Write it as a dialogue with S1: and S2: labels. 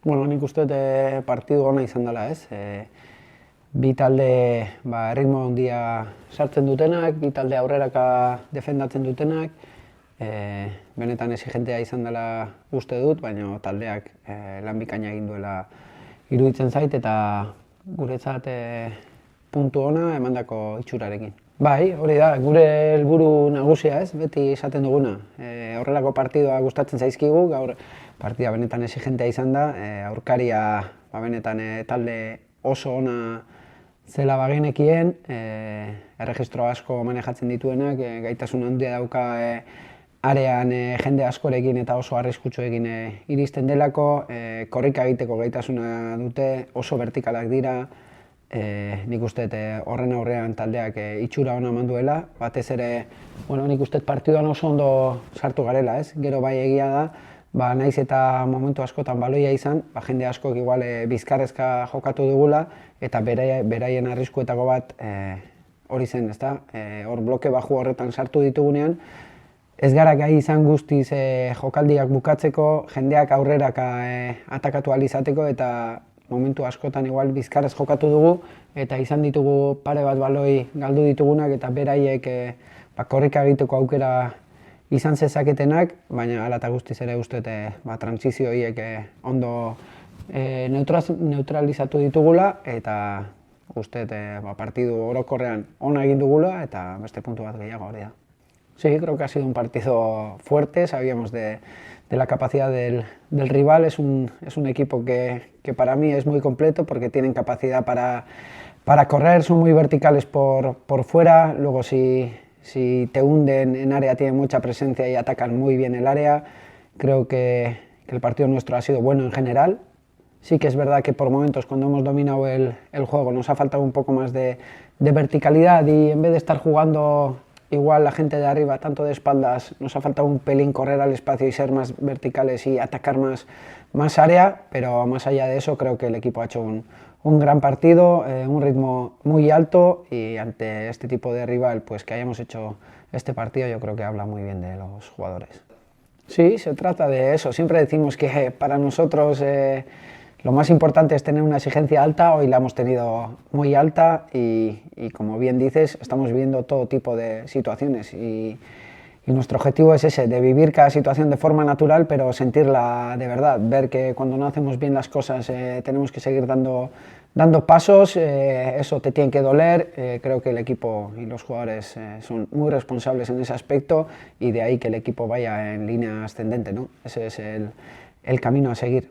S1: Bueno, nik uste dut partidu ona izan dela, ez? Bi talde erritmo handia sartzen dutenak, bi talde aurreraka defendatzen dutenak, benetan exigentea izan dela uste dut, baina taldeak lan bikaina egin duela iruditzen zait eta guretzat puntu ona emandako itxurarekin. Bai, hori da, gure helburu nagusia, ez? Beti esaten duguna. Horrelako partidua gustatzen zaizkigu, gaur partida benetan exigentea izan da, aurkaria benetan talde oso ona zela bagenekien, erregistro asko manejatzen dituenak, gaitasun handia dauka arean jende askorekin eta oso arriskutsuekin iristen delako, korrika egiteko gaitasuna dute, oso vertikalak dira, nik uste horren aurrean taldeak itxura ona eman duela, batez ere, nik uste partiduan oso ondo sartu garela, ez? Gero bai egia da, naiz eta momentu askotan baloia izan, jende askok igual bizkarrezka jokatu dugula, eta beraien arriskuetako bat hori zen, ezta? Hor bloke baju horretan sartu ditugunean, ez gara gai izan guztiz jokaldiak bukatzeko, jendeak aurreraka atakatu ahal izateko eta momentu askotan igual bizkarrez jokatu dugu eta izan ditugu pare bat baloi galdu ditugunak eta beraiek korrika egiteko aukera izan zezaketenak, baina hala eta guztiz ere uste trantsizio horiek ondo neutralizatu ditugula eta uste partidu orokorrean ona egin dugula eta beste puntu bat gehiago hori da. Sí, creo que ha sido un partido fuerte, sabíamos de la capacidad del rival, es un equipo que para mí es muy completo porque tienen capacidad para correr, son muy verticales por fuera, luego si te hunden en área tienen mucha presencia y atacan muy bien el área. Creo que el partido nuestro ha sido bueno en general. Sí que es verdad que por momentos cuando hemos dominado el juego nos ha faltado un poco más de verticalidad y en vez de estar jugando igual la gente de arriba, tanto de espaldas, nos ha faltado un pelín correr al espacio y ser más verticales y atacar más área, pero más allá de eso creo que el equipo ha hecho un gran partido, un ritmo muy alto y ante este tipo de rival pues que hayamos hecho este partido yo creo que habla muy bien de los jugadores. Sí, se trata de eso, siempre decimos que para nosotros lo más importante es tener una exigencia alta, hoy la hemos tenido muy alta y como bien dices, estamos viviendo todo tipo de situaciones y nuestro objetivo es ese, de vivir cada situación de forma natural, pero sentirla de verdad, ver que cuando no hacemos bien las cosas tenemos que seguir dando pasos, eso te tiene que doler, creo que el equipo y los jugadores son muy responsables en ese aspecto y de ahí que el equipo vaya en línea ascendente, ¿no? Ese es el camino a seguir.